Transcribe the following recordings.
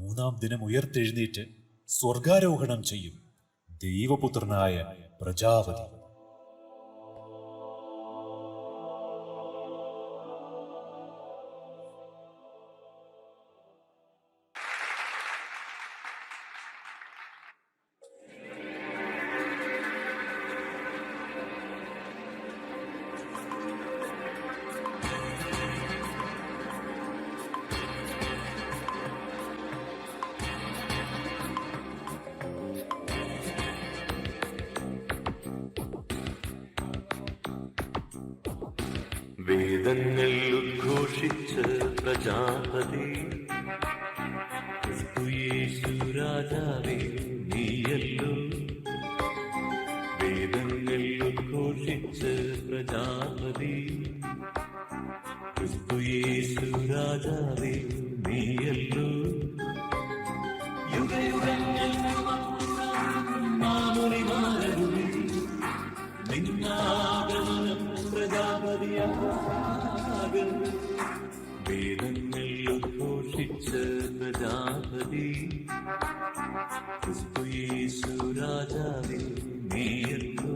മൂന്നാം ദിനം ഉയർത്തെഴുന്നേറ്റ് സ്വർഗാരോഹണം ചെയ്യും. ദൈവപുത്രനായ പ്രജാപതി. വേദങ്ങൾ ഉദ്ഘോഷിച്ച പ്രജാപതി, യേശുരാജാവേ നീയല്ലോ. വേദങ്ങൾ ഉദ്ഘോഷിച്ച പ്രജാപതി, യേശുരാജാവേ നീയല്ലോ. യുഗയുഗങ്ങൾ മാമുനിമാരരുളി നിന്നാഗമനം പ്രജാപതിയാകും. വേദങ്ങൾ ഉദ്ഘോഷിച്ച പ്രജാപതി, യേശുരാജാവേ നീയല്ലോ.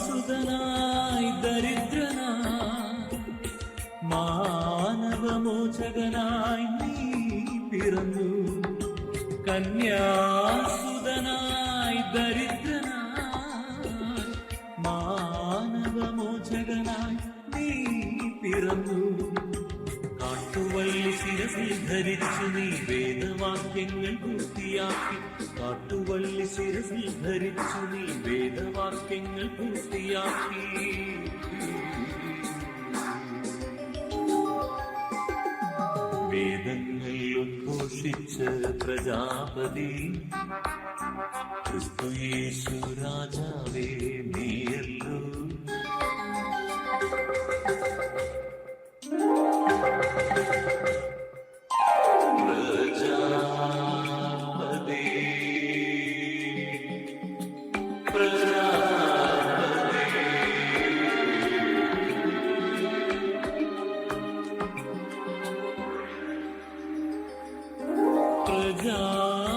കന്യാസുതനായി ദരിദ്രനായി മാനവമോചകനായി നീ പിറന്നു. കന്യാസുതനായി ദരിദ്രനായി മാനവമോചകനായി നീ പിറന്നു. കാട്ടുവള്ളി ശിരസിൽ ധരിച്ചു നീ വേദവാക്യങ്ങൾ പൂർത്തിയാക്കി. കാട്ടുവള്ളി ശിരസിൽ ധരിച്ചു നീ വേദവാക്യങ്ങൾ പൂർത്തിയാക്കി. വേദങ്ങൾ ഉദ്ഘോഷിച്ച പ്രജാപതി, യേശുരാജാവേ നീയല്ലോ.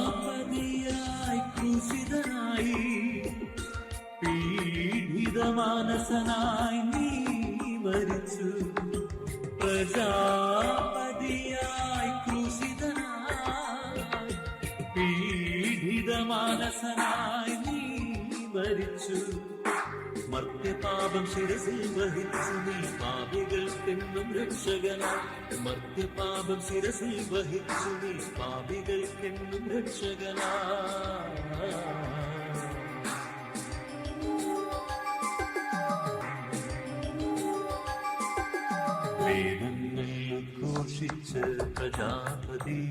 പ്രജാപതിയായി ക്രൂശിതനായി പീഡിതമാനസനായി നീ മരിച്ചു. പ്രജാപതിയായി ക്രൂശിതനായി പീഡിതമാനസനായി നീ മരിച്ചു. മർത്യപാപം ശിരസിൽ വഹിച്ചു നീ പാപികൾക്കെന്നും രക്ഷകനായി. മർത്യപാപം ശിരസിൽ വഹിച്ചു നീ പാപികൾക്കെന്നും രക്ഷകനായി. വേദങ്ങൾ ഉദ്ഘോഷിച്ച പ്രജാപതി,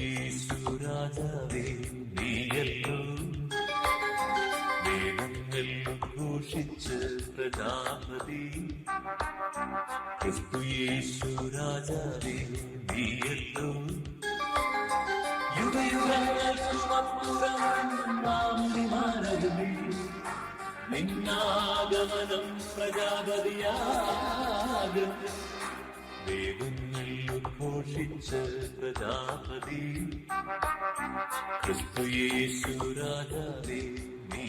യേശുരാജാവേ നീയല്ലോ. വേദങ്ങൾ ഉദ്ഘോഷിച്ച പ്രജാപതി, യേശുരാജാവേ നീയല്ലോ. യുഗയുഗങ്ങൾക്കുമപ്പുറം മാമുനിമാരരുളി നിന്നാഗമനം പ്രജാപതിയാകും. വേദങ്ങൾ ഉദ്ഘോഷിച്ച പ്രജാപതി, യേശുരാജാവേ നീ.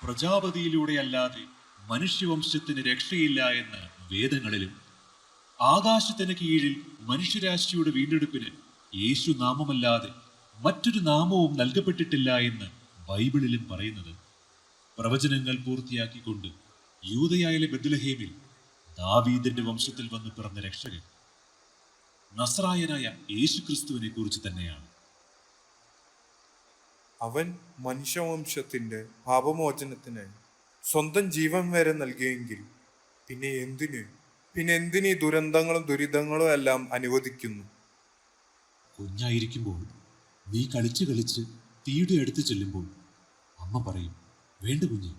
പ്രജാപതിയിലൂടെയല്ലാതെ മനുഷ്യവംശത്തിന് രക്ഷയില്ല എന്ന് വേദങ്ങളിലും ആകാശത്തിന് കീഴിൽ മനുഷ്യരാശിയുടെ വീണ്ടെടുപ്പിന് യേശു നാമമല്ലാതെ മറ്റൊരു നാമവും നൽകപ്പെട്ടിട്ടില്ല എന്ന് ബൈബിളിലും പറയുന്നത് പ്രവചനങ്ങൾ പൂർത്തിയാക്കിക്കൊണ്ട് യൂദയായിലെ ബെത്ലഹേമിൽ ദാവീദിന്റെ വംശത്തിൽ വന്ന് പിറന്ന രക്ഷകൻ നസ്രായനായ യേശുക്രിസ്തുവിനെ കുറിച്ച് തന്നെയാണ്. അവൻ മനുഷ്യവംശത്തിന്റെ പാപമോചനത്തിന് സ്വന്തം ജീവൻ വരെ നൽകിയെങ്കിൽ പിന്നെ എന്തിനീ ദുരന്തങ്ങളും ദുരിതങ്ങളും എല്ലാം അനുവദിക്കുന്നു? കുഞ്ഞായിരിക്കുമ്പോൾ നീ കളിച്ച് കളിച്ച് തീയുടെ അടുത്ത് ചെല്ലുമ്പോൾ അമ്മ പറയും, വേണ്ട കുഞ്ഞ്,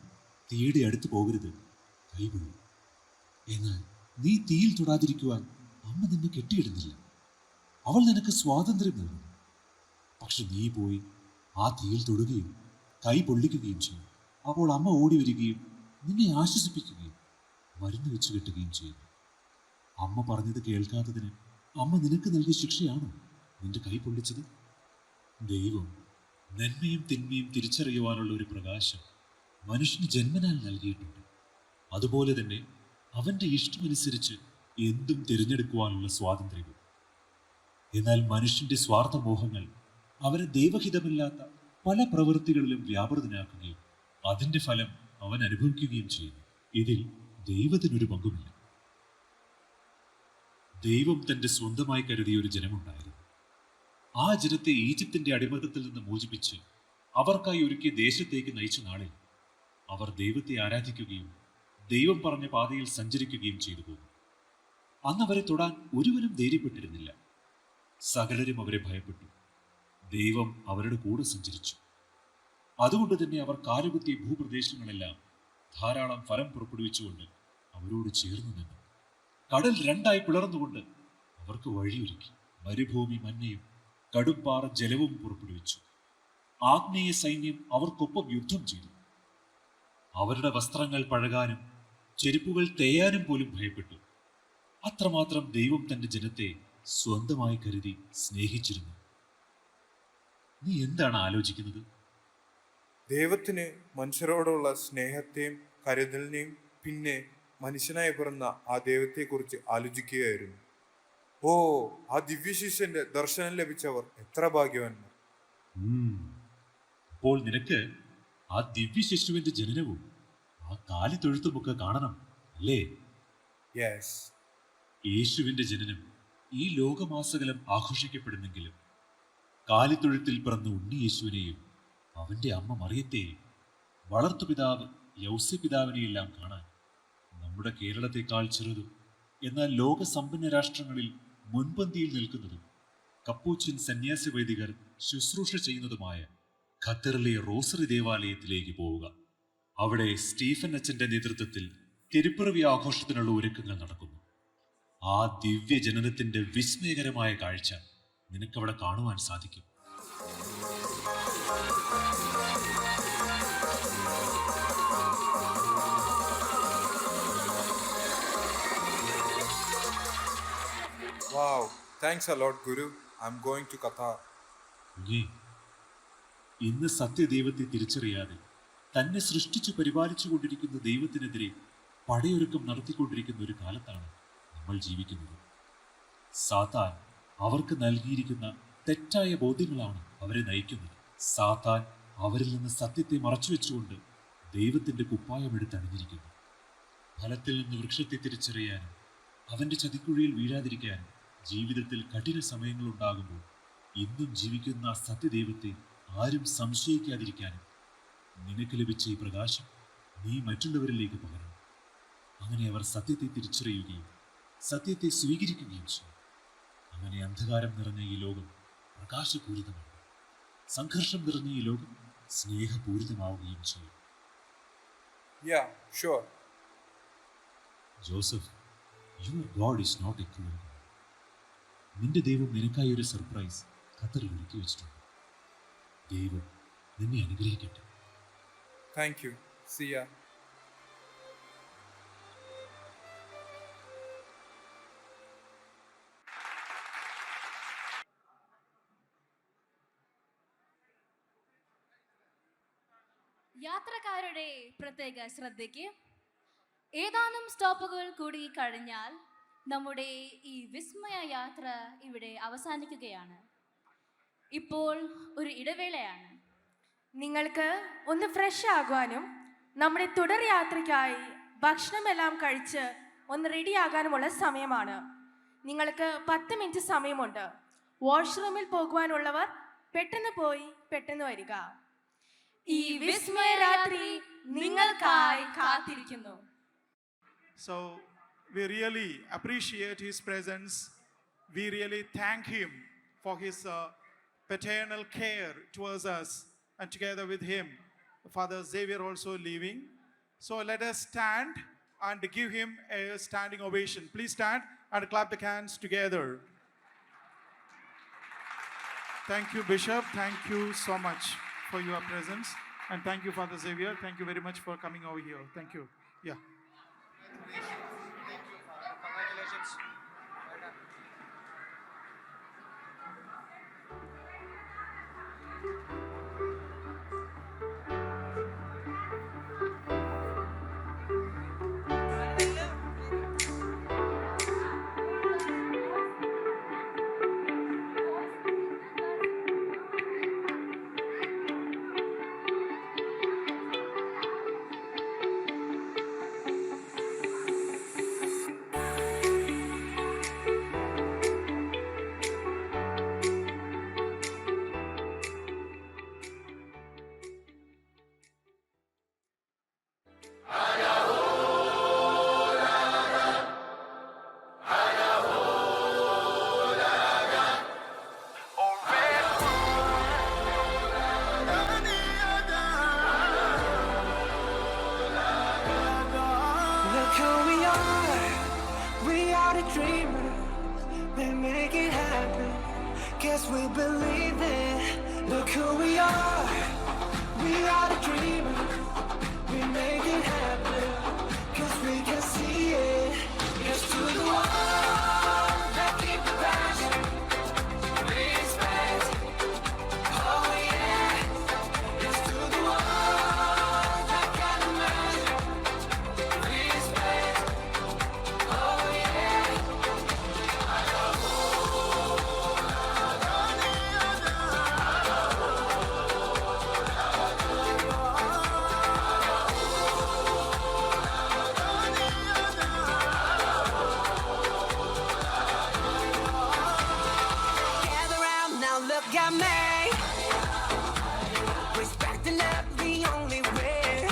തീയുടെ അടുത്ത് പോകരുത്, കൈവിടും. എന്നാൽ നീ തീയിൽ തൊടാതിരിക്കുവാൻ അമ്മ നിന്നെ കെട്ടിയിടുന്നില്ല. അവൾ നിനക്ക് സ്വാതന്ത്ര്യം നൽകുന്നു. പക്ഷെ നീ പോയി ആ തീയിൽ തൊടുകയും കൈ പൊള്ളിക്കുകയും ചെയ്യും. അപ്പോൾ അമ്മ ഓടി വരികയും നിന്നെ ആശ്വസിപ്പിക്കുകയും മരുന്ന് വെച്ച് കെട്ടുകയും ചെയ്യുന്നു. അമ്മ പറഞ്ഞത് കേൾക്കാത്തതിന് അമ്മ നിനക്ക് നൽകിയ ശിക്ഷയാണോ നിന്റെ കൈ പൊള്ളിച്ചത്? ദൈവം നന്മയും തിന്മയും തിരിച്ചറിയുവാനുള്ള ഒരു പ്രകാശം മനുഷ്യന് ജന്മനാൽ നൽകിയിട്ടുണ്ട്. അതുപോലെ തന്നെ അവന്റെ ഇഷ്ടമനുസരിച്ച് എന്തും തിരഞ്ഞെടുക്കുവാനുള്ള സ്വാതന്ത്ര്യവും. എന്നാൽ മനുഷ്യന്റെ സ്വാർത്ഥമോഹങ്ങൾ അവനെ ദൈവഹിതമില്ലാത്ത പല പ്രവൃത്തികളിലും വ്യാപൃതനാക്കുകയും അതിന്റെ ഫലം അവൻ അനുഭവിക്കുകയും ചെയ്യുന്നു. ഇതിൽ ദൈവത്തിനൊരു പങ്കുമില്ല. ദൈവം തന്റെ സ്വന്തമായി കരുതിയ ഒരു ജനമുണ്ടായിരുന്നു. ആ ജനത്തെ ഈജിപ്തിന്റെ അടിമത്തത്തിൽ നിന്ന് മോചിപ്പിച്ച് അവർക്കായി ഒരുക്കിയ ദേശത്തേക്ക് നയിച്ച നാളിൽ അവർ ദൈവത്തെ ആരാധിക്കുകയും ദൈവം പറഞ്ഞ പാതയിൽ സഞ്ചരിക്കുകയും ചെയ്തു പോകും. അന്ന് അവരെ തൊടാൻ ഒരുവനും ധൈര്യപ്പെട്ടിരുന്നില്ല. സകലരും അവരെ ഭയപ്പെട്ടു. ദൈവം അവരുടെ കൂടെ സഞ്ചരിച്ചു. അതുകൊണ്ട് തന്നെ അവർ കാലുകുത്തിയ ഭൂപ്രദേശങ്ങളെല്ലാം ധാരാളം ഫലം പുറപ്പെടുവിച്ചുകൊണ്ട് അവരോട് ചേർന്നു നിന്നു. കടൽ രണ്ടായി പിളർന്നുകൊണ്ട് അവർക്ക് വഴിയൊരുക്കി. മരുഭൂമി മഞ്ഞയും കടുംപാറ ജലവും പുറപ്പെടുവിച്ചു. ആഗ്നേയ സൈന്യം അവർക്കൊപ്പം യുദ്ധം ചെയ്തു. അവരുടെ വസ്ത്രങ്ങൾ പഴകാനും ചെരുപ്പുകൾ തേയാനും പോലും ഭയപ്പെട്ടു. അത്രമാത്രം ദൈവം തന്റെ ജനത്തെ സ്വന്തമായി കരുതി സ്നേഹിച്ചിരുന്നു. നീ എന്താണ് ആലോചിക്കുന്നത്? ദൈവത്തിന് മനുഷ്യരോടുള്ള സ്നേഹത്തെയും കരുതലിനെയും പിന്നെ മനുഷ്യനായി പിറന്ന ആ ദൈവത്തെക്കുറിച്ച് ആലോചിക്കുകയായിരുന്നു. ഓ, ആ ദിവ്യശിഷ്യന്റെ ദർശനം ലഭിച്ചവർ എത്ര ഭാഗ്യവാന്മാർ! അപ്പോൾ നിനക്ക് ആ ദിവ്യ ശിശുവിന്റെ ജനനവും ആ കാലിത്തൊഴുത്തുമൊക്കെ കാണണം, അല്ലേ? യെസ്. യേശുവിന്റെ ജനനം ഈ ലോകമാസകലം ആഘോഷിക്കപ്പെടുന്നെങ്കിലും കാലിത്തൊഴുത്തിൽ പിറന്ന ഉണ്ണി യേശുവിനെയും അവന്റെ അമ്മ മറിയത്തെയും വളർത്തുപിതാവ് യൗസ്യപിതാവിനെയെല്ലാം കാണാൻ നമ്മുടെ കേരളത്തെക്കാൾ ചെറുതും എന്നാൽ ലോക സമ്പന്ന രാഷ്ട്രങ്ങളിൽ മുൻപന്തിയിൽ നിൽക്കുന്നതും കപ്പൂച്ചിൻ സന്യാസി വൈദികർ ശുശ്രൂഷ ചെയ്യുന്നതുമായ ഖത്തറിലെ റോസറി ദേവാലയത്തിലേക്ക് പോവുക. അവിടെ സ്റ്റീഫൻ അച്ഛന്റെ നേതൃത്വത്തിൽ തിരുപ്പിറവി ആഘോഷത്തിനുള്ള ഒരുക്കങ്ങൾ നടക്കുന്നു. ആ ദിവ്യ ജനനത്തിന്റെ വിസ്മയകരമായ കാഴ്ച നിനക്കവിടെ കാണുവാൻ സാധിക്കും. Wow, thanks a lot, Guru. I'm going to Qatar. ഇന്ന് സത്യദൈവത്തെ തിരിച്ചറിയാതെ തന്നെ സൃഷ്ടിച്ചു പരിപാലിച്ചു കൊണ്ടിരിക്കുന്ന ദൈവത്തിനെതിരെ പടയൊരുക്കം നടത്തിക്കൊണ്ടിരിക്കുന്ന ഒരു കാലത്താണ് നമ്മൾ ജീവിക്കുന്നത്. സാത്താൻ അവർക്ക് നൽകിയിരിക്കുന്ന തെറ്റായ ബോധ്യങ്ങളാണ് അവരെ നയിക്കുന്നത്. സാത്താൻ അവരിൽ നിന്ന് സത്യത്തെ മറച്ചുവെച്ചുകൊണ്ട് ദൈവത്തിന്റെ കുപ്പായമെടുത്ത് അണിഞ്ഞിരിക്കുന്നു. ഫലത്തിൽ നിന്ന് വൃക്ഷത്തെ തിരിച്ചറിയാനും അവന്റെ ചതിക്കുഴിയിൽ വീഴാതിരിക്കാനും ജീവിതത്തിൽ കഠിന സമയങ്ങളുണ്ടാകുമ്പോൾ ഇന്നും ജീവിക്കുന്ന ആ സത്യദൈവത്തെ ആരും സംശയിക്കാതിരിക്കാനും നിനക്ക് ലഭിച്ച ഈ പ്രകാശം നീ മറ്റുള്ളവരിലേക്ക് പകരണം. അങ്ങനെ അവർ സത്യത്തെ തിരിച്ചറിയുകയും സത്യത്തെ സ്വീകരിക്കുകയും ചെയ്യും. അങ്ങനെ അന്ധകാരം നിറഞ്ഞ ഈ ലോകം പ്രകാശപൂരിതമാണ്. സംഘർഷം നിറഞ്ഞ ഈ ലോകം സ്നേഹപൂരിതമാവുകയും ചെയ്യും. Yeah, sure. Joseph, your god is not a cruel god. നിന്റെ ദൈവം നിനക്കായി ഒരു സർപ്രൈസ് ഖത്തറിൽ ഒരുക്കി വെച്ചിട്ടുണ്ട്. ദൈവം നിന്നെ അനുഗ്രഹിക്കട്ടെ. Thank you. See ya. യാത്രക്കാരുടെ നിങ്ങളുടെ പ്രത്യേക ശ്രദ്ധയ്ക്ക് ഏതാനും സ്റ്റോപ്പുകൾ കൂടി കഴിഞ്ഞാൽ നമ്മുടെ ഈ വിസ്മയ യാത്ര ഇവിടെ അവസാനിക്കുകയാണ്. ഇപ്പോൾ ഒരു ഇടവേളയാണ്. നിങ്ങൾക്ക് ഒന്ന് ഫ്രഷ് ആകുവാനും നമ്മുടെ തുടർ യാത്രയ്ക്കായി ഭക്ഷണമെല്ലാം കഴിച്ച് ഒന്ന് റെഡിയാകാനുമുള്ള സമയമാണ്. നിങ്ങൾക്ക് 10 മിനിറ്റ് സമയമുണ്ട്. വാഷ്റൂമിൽ പോകുവാനുള്ളവർ പെട്ടെന്ന് പോയി പെട്ടെന്ന് വരിക. ഈ വിസ്മയ രാത്രി നിങ്ങൾക്കായി കാത്തിരിക്കുന്നു. So we really appreciate his presence. We really thank him for his paternal care towards us, and together with him, Father Xavier also leaving. So let us stand and give him a standing ovation. Please stand and clap the hands together. Thank you, Bishop. Thank you so much for your presence. And thank you, Father Xavier. Thank you very much for coming over here. Thank you. Yeah. Look who we are the dreamers, we make it happen, guess we believe it. Look who we are the dreamers, we make it happen, cause we can see it. Yes to the one that keep the passion, respect, oh yeah. Yes to the one that can imagine, respect, oh yeah. Gather round now, look at me. Respect and love the only way.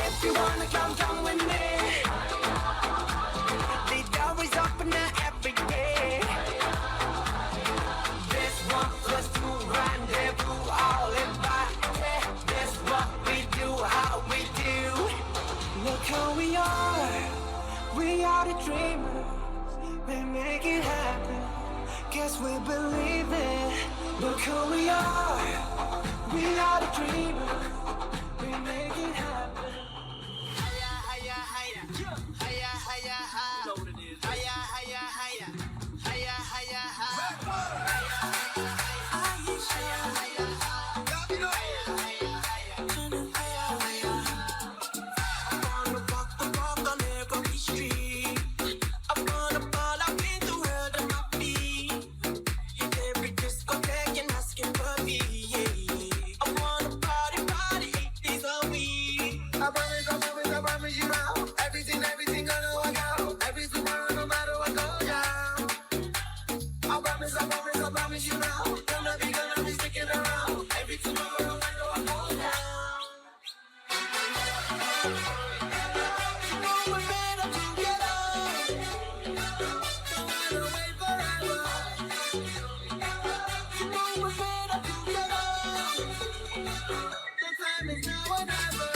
If you wanna come with me. The door is open every day. This one was to rendezvous, all invited. This what we do, how we do. Look who we are the dreamers, we make it happen, guess we believe it. Look who we are the dreamers, we make it happen. Hiya, hiya, hiya, hiya, hiya, hiya, hiya, hiya, hiya, hiya, hiya, I'm gonna fall up in the world on my feet. In every discotheque and asking for me. I wanna party 8 days a week. I promise you now. Everything gonna work out. Every tomorrow, no matter what goes down. I promise you now. Gonna be sticking around. Every tomorrow, no matter what goes down. You know we're better together. Don't wanna wait forever. You know we're better together. The time is now or never.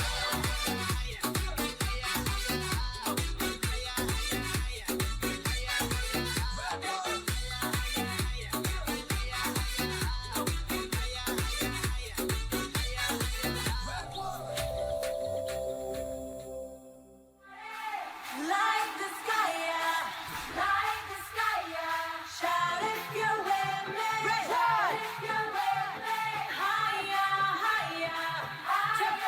Like the sky, yeah. Like the sky, yeah. Shout if you're with me. Shout if you're with me. Higher, higher, higher.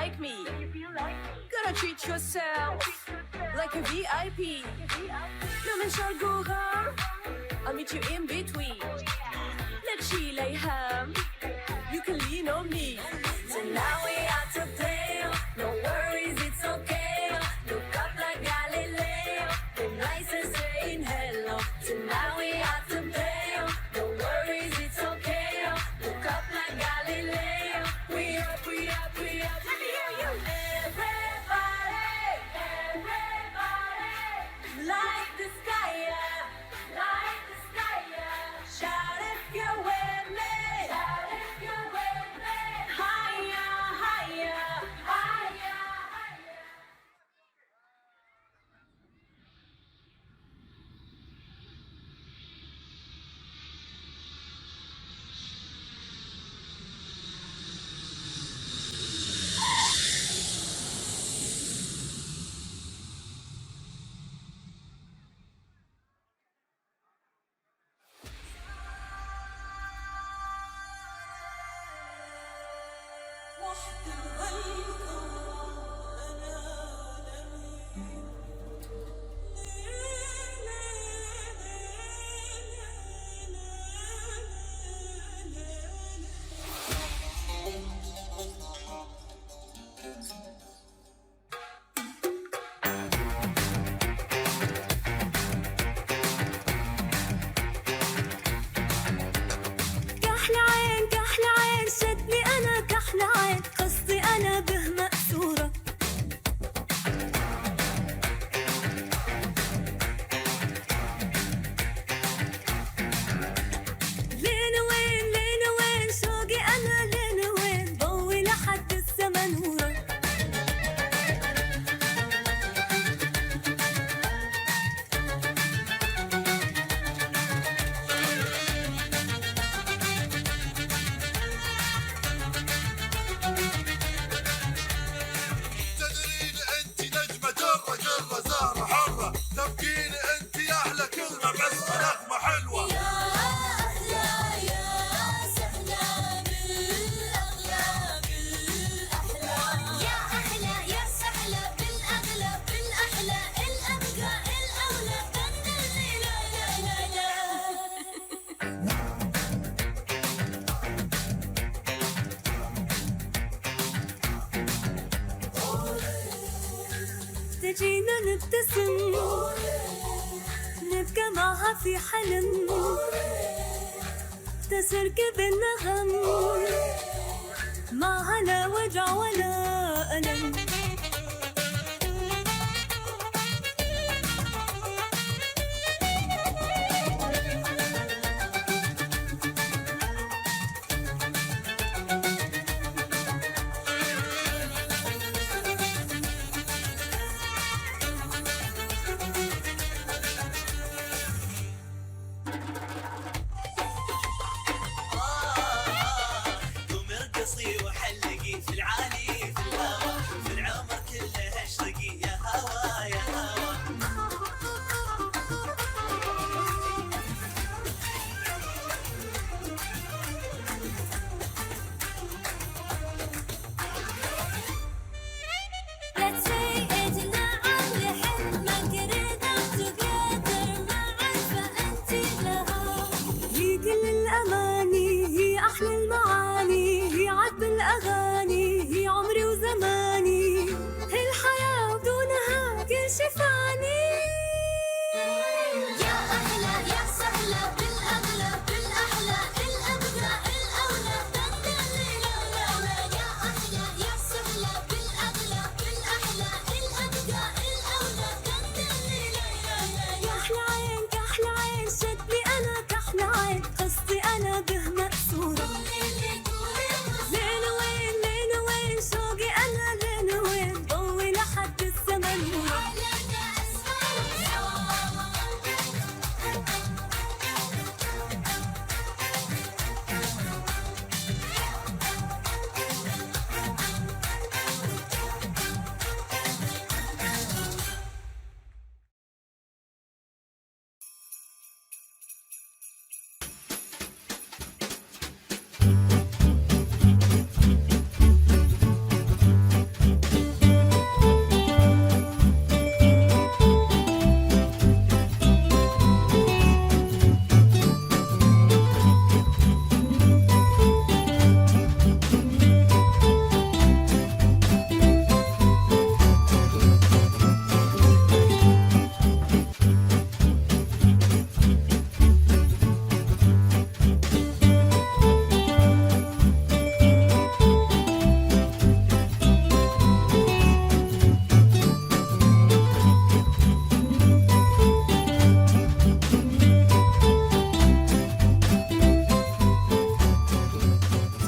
like me, gotta treat yourself like a VIP. No من شرق وغرب, I'll meet you in between. لا تشيل أيهام, you can lean on me. So now we out to play, no worries, it's okay. Look up like Galileo, the nice and saying hello. So now we out to play, no worries, it's okay. Look up like Galileo, we up, we up, we up. Let me hear you. Everybody, like the sky, yeah, like the sky, yeah. Shout if you're with me, shout if you're with me. Higher, higher, higher, higher. كحل عين كحل عين شدني أنا كحل عين قصدي أنا به مأسورة لين وين شوقي أنا لين وين ضوي لحد السما نورة تدرين انت نجمة جرة جرة زهرة حرة تبقين انت احلى كلمة بس نغمة حلوة يا أحلى يا سهلة بالأغلى بالأحلى يا أحلى يا سهلة بالأغلى بالأحلى الأبقى الأولى تنزلي لا لا لا لا تجينا نبتسم نبقى معها في حلم تسركب النغم معها لا وجع ولا ألم قومي ارقصي وحلقي في العالي في الهوا في العمر كله اشرقي يا هوا يا هوا Let's say it نعم لحد ما قرينا together معا فأنت لها هي كل الأماني هي أحلى المعاني هي عذب الأغاني هي عمري وزماني هي الحياة بدونها كل شي فاني يا أحلى يا سهلة بالأغلى بالأحلى الأبقى الأولى تنزلي لا لا لا يا أحلى يا سهلة بالأغلى بالأحلى الأبقى الأولى تنزلي لا لا لا يا كحل عين شدني أنا كحل عين قصدي أنا به مأسورة لين وين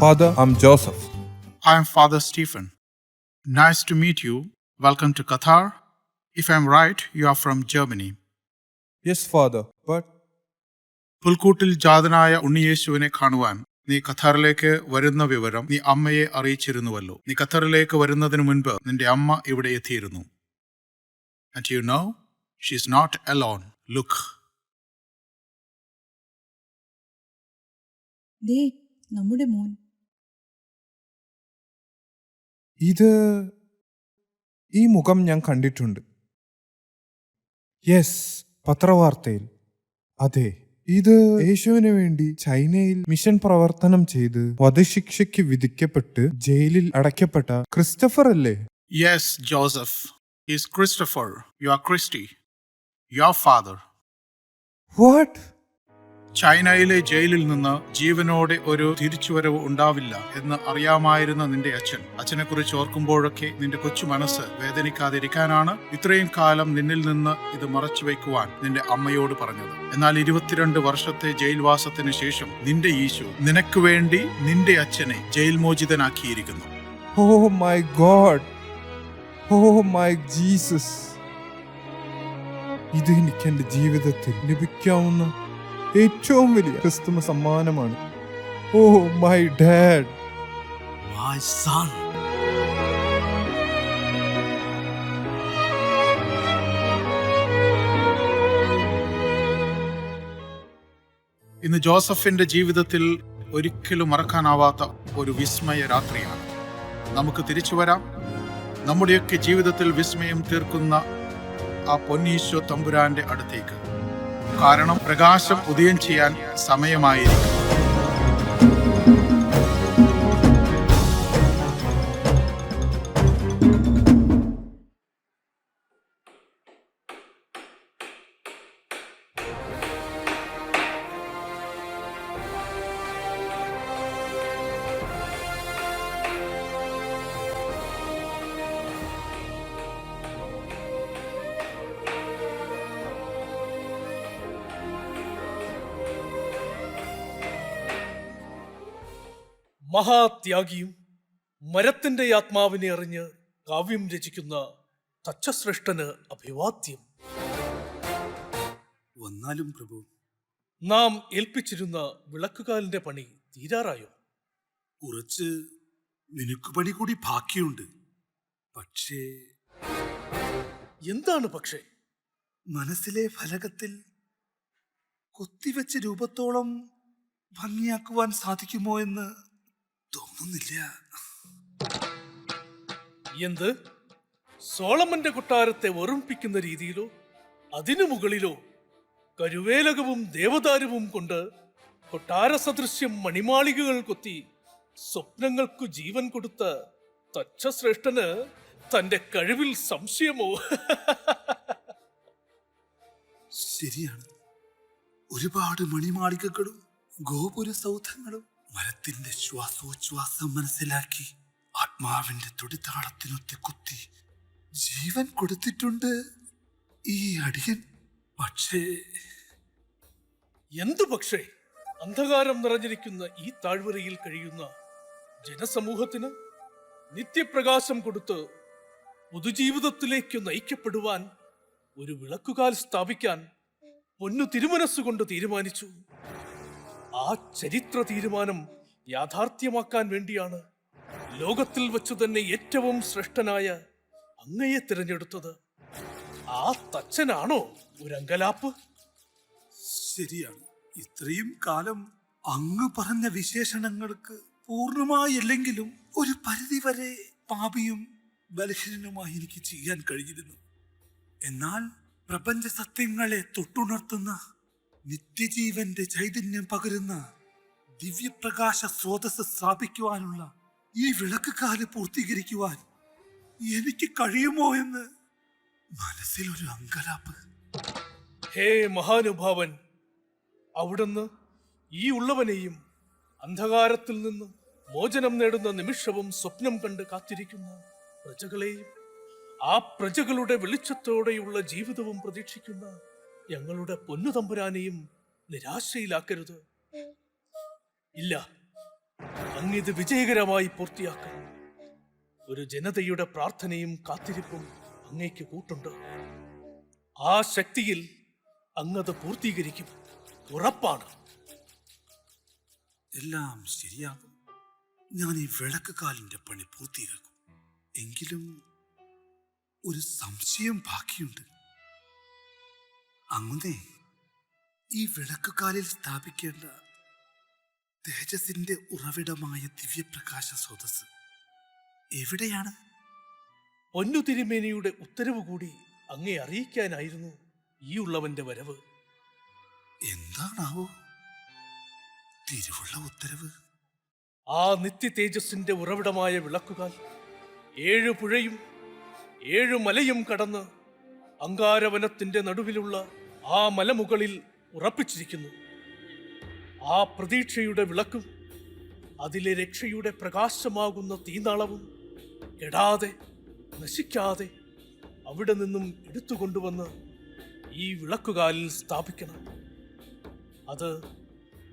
Father, I'm Joseph. I am Father Stephen. Nice to meet you. Welcome to Qatar. If I'm right, you are from Germany. Yes, Father, but പുൽക്കൂട്ടിൽ ജാതനായ ഉണ്ണിയേശുവിനെ കാണുവാൻ നീ ഖത്തറിലേക്ക് വരുന്ന വിവരം നീ അമ്മയെ അറിയിച്ചിരുന്നുവല്ലോ. നീ ഖത്തറിലേക്ക് വരുന്നതിന് മുൻപ് നിന്റെ അമ്മ ഇവിടെ എത്തിയിരുന്നു. And you know, she is not alone. Look. ദേ നമ്മുടെ മോൻ. ഈ മുഖം ഞാൻ കണ്ടിട്ടുണ്ട്. യെസ്, പത്രവാർത്തയിൽ. അതെ, ഇത് യേശുവിന് വേണ്ടി ചൈനയിൽ മിഷൻ പ്രവർത്തനം ചെയ്ത് വധശിക്ഷയ്ക്ക് വിധിക്കപ്പെട്ട് ജയിലിൽ അടയ്ക്കപ്പെട്ട ക്രിസ്റ്റഫർ അല്ലേ? Yes, Joseph. He is Christopher. You are Christy. Your father. What? ചൈനയിലെ ജയിലിൽ നിന്ന് ജീവനോടെ ഒരു തിരിച്ചുവരവ് ഉണ്ടാവില്ല എന്ന് അറിയാമായിരുന്ന നിന്റെ അച്ഛനെ കുറിച്ച് ഓർക്കുമ്പോഴൊക്കെ നിന്റെ കൊച്ചു മനസ്സ് വേദനിക്കാതിരിക്കാനാണ് ഇത്രയും കാലം നിന്നിൽ നിന്ന് ഇത് മറച്ചു വയ്ക്കുവാൻ നിന്റെ അമ്മയോട് പറഞ്ഞത്. എന്നാൽ 22 വർഷത്തെ ജയിൽവാസത്തിന് ശേഷം നിന്റെ ഈശോ നിനക്ക് വേണ്ടി നിന്റെ അച്ഛനെ jail മോചിതനാക്കിയിരിക്കുന്നു. Oh my God. Oh my Jesus. ഇത് എനിക്ക് എൻ്റെ ജീവിതത്തിൽ ലഭിക്കാവുന്ന ഏറ്റവും വലിയ ക്രിസ്തുമ സമ്മാനമാണ്. Oh my dad. My son. ഇന്ന് ജോസഫിന്റെ ജീവിതത്തിൽ ഒരിക്കലും മറക്കാനാവാത്ത ഒരു വിസ്മയ രാത്രിയാണ്. നമുക്ക് തിരിച്ചു വരാം നമ്മുടെയൊക്കെ ജീവിതത്തിൽ വിസ്മയം തീർക്കുന്ന ആ പൊന്നീശോ തമ്പുരാന്റെ അടുത്തേക്ക്. കാരണം പ്രകാശം ഉദയം ചെയ്യാൻ സമയമായിരിക്കും. മഹാത്യാഗിയും മരത്തിന്റെ ആത്മാവിനെ അറിഞ്ഞ് കാവ്യം രചിക്കുന്ന തച്ചശ്രേഷ്ഠന് അഭിവാദ്യം. വന്നാലും പ്രഭു, നാം ഏൽപ്പിച്ചിരുന്ന വിളക്കുകാലിന്റെ പണി തീരാറായോ? കുറച്ച് മിനുക്കുപണി കൂടി ബാക്കിയുണ്ട്. പക്ഷേ എന്താണ് പക്ഷേ? മനസ്സിലെ ഫലകത്തിൽ കൊത്തിവെച്ച രൂപത്തോളം ഭംഗിയാക്കുവാൻ സാധിക്കുമോ എന്ന് തോന്നുന്നില്ല. എന്ത്? സോളമന്റെ കൊട്ടാരത്തെ ഓർമ്മിപ്പിക്കുന്ന രീതിയിലോ അതിനു മുകളിലോ കരുവേലകവും ദേവദാരുവും കൊണ്ട് കൊട്ടാര സദൃശ്യം മണിമാളികകൾ കൊത്തി സ്വപ്നങ്ങൾക്കു ജീവൻ കൊടുത്ത തച്ചശ്രേഷ്ഠന് തന്റെ കഴിവിൽ സംശയമോ? ശരിയാണ്, ഒരുപാട് മണിമാളികകളും ഗോപുര സൗധങ്ങളും മരത്തിന്റെ ശ്വാസോച്ഛ്വാസം മനസ്സിലാക്കി ആത്മാവിന്റെ തുടിതാളത്തിനൊത്തി കുത്തി ജീവൻ കൊടുത്തിട്ടുണ്ട് ഈ അടിയൻ. പക്ഷേ എന്തു പക്ഷേ? അന്ധകാരം നിറഞ്ഞിരിക്കുന്ന ഈ താഴ്വരയിൽ കഴിയുന്ന ജനസമൂഹത്തിന് നിത്യപ്രകാശം കൊടുത്ത് പൊതുജീവിതത്തിലേക്ക് നയിക്കപ്പെടുവാൻ ഒരു വിളക്കുകാൽ സ്ഥാപിക്കാൻ പൊന്നു തിരുമനസ്സുകൊണ്ട് തീരുമാനിച്ചു. ആ ചരിത്ര തീരുമാനം യാഥാർത്ഥ്യമാക്കാൻ വേണ്ടിയാണ് ലോകത്തിൽ വെച്ചു തന്നെ ഏറ്റവും ശ്രേഷ്ഠനായ അങ്ങയെ തിരഞ്ഞെടുത്തത്. ആ തച്ചനാണോ ഒരു അങ്കലാപ്പ്? ശരിയാണ്, ഇത്രയും കാലം അങ്ങ് പറഞ്ഞ വിശേഷണങ്ങൾക്ക് പൂർണ്ണമായില്ലെങ്കിലും ഒരു പരിധിവരെ പാപിയും ബലഹീനനുമായി എനിക്ക് ചെയ്യാൻ കഴിഞ്ഞിരുന്നു. എന്നാൽ പ്രപഞ്ച സത്യങ്ങളെ തൊട്ടുണർത്തുന്ന നിത്യജീവന്റെ ചൈതന്യം പകരുന്ന ദിവ്യപ്രകാശ സ്രോതസ് സ്ഥാപിക്കുവാനുള്ള ഈ വിളക്കുകാല് പൂർത്തീകരിക്കുവാൻ എനിക്ക് കഴിയുമോ എന്ന് മനസ്സിലൊരു അങ്കലാപ്പ്. ഹേ മഹാനുഭാവൻ, അവിടുന്ന് ഈ ഉള്ളവനെയും അന്ധകാരത്തിൽ നിന്ന് മോചനം നേടുന്ന നിമിഷവും സ്വപ്നം കണ്ട് കാത്തിരിക്കുന്ന പ്രജകളെയും ആ പ്രജകളുടെ വെളിച്ചത്തോടെയുള്ള ജീവിതവും പ്രതീക്ഷിക്കുന്ന ഞങ്ങളുടെ പൊന്നുതമ്പുരാനെയും നിരാശയിലാക്കരുത്. ഇല്ല, അങ്ങിത് വിജയകരമായി പൂർത്തിയാക്കും. ഒരു ജനതയുടെ പ്രാർത്ഥനയും കാത്തിരിപ്പും അങ്ങേക്ക് കൂട്ടുണ്ട്. ആ ശക്തിയിൽ അങ്ങത് പൂർത്തീകരിക്കും, ഉറപ്പാണ്. എല്ലാം ശരിയാകും. ഞാൻ ഈ വിളക്ക് കാലിന്റെ പണി പൂർത്തിയാക്കും. എങ്കിലും ഒരു സംശയം ബാക്കിയുണ്ട്. അങ്ങനെ ഈ വിളക്കുകാലിൽ സ്ഥാപിക്കേണ്ട തേജസിന്റെ ഉറവിടമായ ദിവ്യപ്രകാശ സ്രോതസ് എവിടെയാണ്? പൊന്നു തിരുമേനിയുടെ ഉത്തരവ് കൂടി അങ്ങേ അറിയിക്കാനായിരുന്നു ഈ ഉള്ളവന്റെ വരവ്. എന്താണാവോ തിരുവുള്ള ഉത്തരവ്? ആ നിത്യ തേജസ്സിന്റെ ഉറവിടമായ വിളക്കുകാൽ 7 പുഴയും 7 മലയും കടന്ന് അങ്കാരവനത്തിന്റെ നടുവിലുള്ള ആ മലമുകളിൽ ഉറപ്പിച്ചിരിക്കുന്നു. ആ പ്രതീക്ഷയുടെ വിളക്കും അതിലെ രക്ഷയുടെ പ്രകാശമാകുന്ന തീനാളവും കെടാതെ നശിക്കാതെ അവിടെ നിന്നും എടുത്തുകൊണ്ടുവന്ന് ഈ വിളക്കുകാലിൽ സ്ഥാപിക്കണം. അത്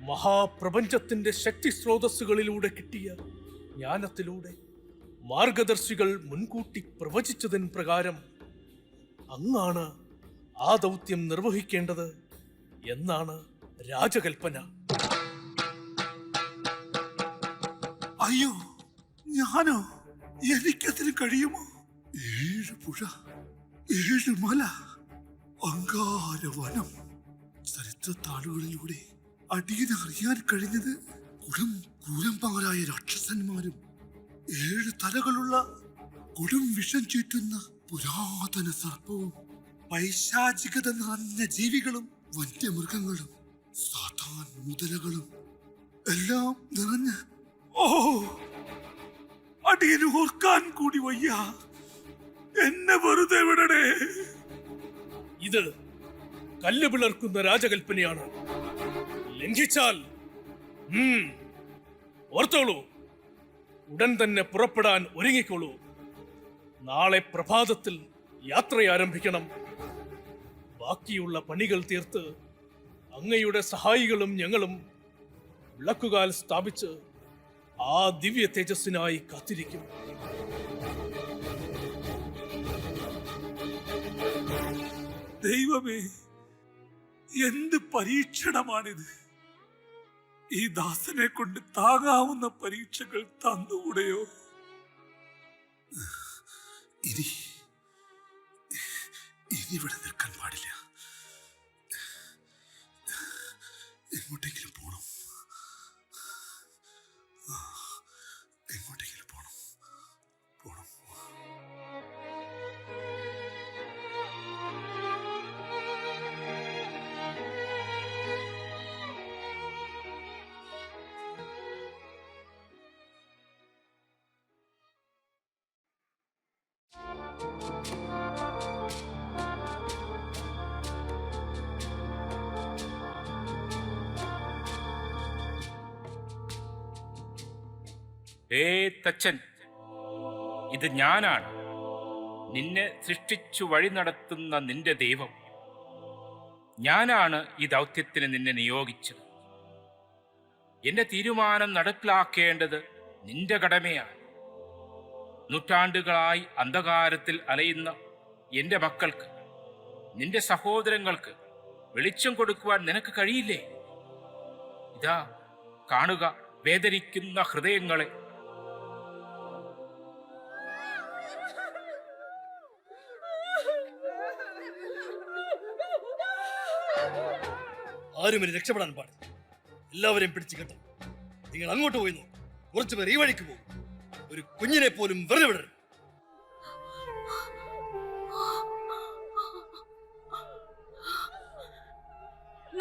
മഹാപ്രപഞ്ചത്തിന്റെ ശക്തി സ്രോതസ്സുകളിലൂടെ കിട്ടിയ ജ്ഞാനത്തിലൂടെ മാർഗദർശികൾ മുൻകൂട്ടി പ്രവചിച്ചതിന് പ്രകാരം അങ്ങാണ് ആ ദൗത്യം നിർവഹിക്കേണ്ടത് എന്നാണ് രാജകൽപ്പന. അയ്യോ, ഞാനോ? എനിക്കതിന് കഴിയുമോ? 7 പുഴ, 7 മല, അങ്കാരവനം. ചരിത്രത്താളുകളിലൂടെ അടിയന് അറിയാൻ കഴിഞ്ഞത് ക്രൂരന്മാരായ രാക്ഷസന്മാരും 7 തലകളുള്ള കൊടും വിഷം ചീറ്റുന്ന പുരാതന സർപ്പവും പൈശാചികത നിറഞ്ഞ ജീവികളും വന്യമൃഗങ്ങളും സാധാൻ മുതലകളും എല്ലാം നിറഞ്ഞ അടിയന് ഓർക്കാൻ കൂടി വയ്യ. എന്നെ വെറുതെ വിടണേ. ഇത് കല്ല് പിളർക്കുന്ന രാജകൽപ്പനയാണ്. ലംഘിച്ചാൽ ഓർത്തോളൂ, ഉടൻ തന്നെ പുറപ്പെടാൻ ഒരുങ്ങിക്കോളൂ. നാളെ പ്രഭാതത്തിൽ യാത്ര ആരംഭിക്കണം. ബാക്കിയുള്ള പണികൾ തീർത്ത് അങ്ങയുടെ സഹായികളും ഞങ്ങളും വിളക്കുകാൽ സ്ഥാപിച്ച് ആ ദിവ്യ തേജസ്സിനായി കാത്തിരിക്കും. ദൈവമേ, എന്ത് പരീക്ഷണമാണിത്? ഈ ദാസനെ കൊണ്ട് താങ്ങാവുന്ന പരീക്ഷകൾ തന്നുകൂടെയോ? ഇനി ഇവിടെ നിൽക്കാൻ പാടില്ല. എങ്ങോട്ടെങ്കിലും പോണം. എങ്ങോട്ടെങ്കിലും പോണം. തച്ചൻ, ഇത് ഞാനാണ്, നിന്നെ സൃഷ്ടിച്ചു വഴി നടത്തുന്ന നിന്റെ ദൈവം. ഞാനാണ് ഈ ദൗത്യത്തിന് നിന്നെ നിയോഗിച്ചത്. എന്റെ തീരുമാനം നടപ്പിലാക്കേണ്ടത് നിന്റെ കടമയാണ്. നൂറ്റാണ്ടുകളായി അന്ധകാരത്തിൽ അലയുന്ന എന്റെ മക്കൾക്ക്, നിന്റെ സഹോദരങ്ങൾക്ക് വെളിച്ചം കൊടുക്കുവാൻ നിനക്ക് കഴിയില്ലേ? ഇതാ കാണുക വേദനിക്കുന്ന ഹൃദയങ്ങളെ. ആരും ഇനി രക്ഷപ്പെടാൻ പാടില്ല. എല്ലാവരെയും പിടിച്ചു കെട്ടും. നിങ്ങൾ അങ്ങോട്ട് പോയി നോക്കും. കുറച്ചുപേർ ഈ വഴിക്ക് പോകും. ഒരു കുഞ്ഞിനെ പോലും വെറുതെ വിടരുത്.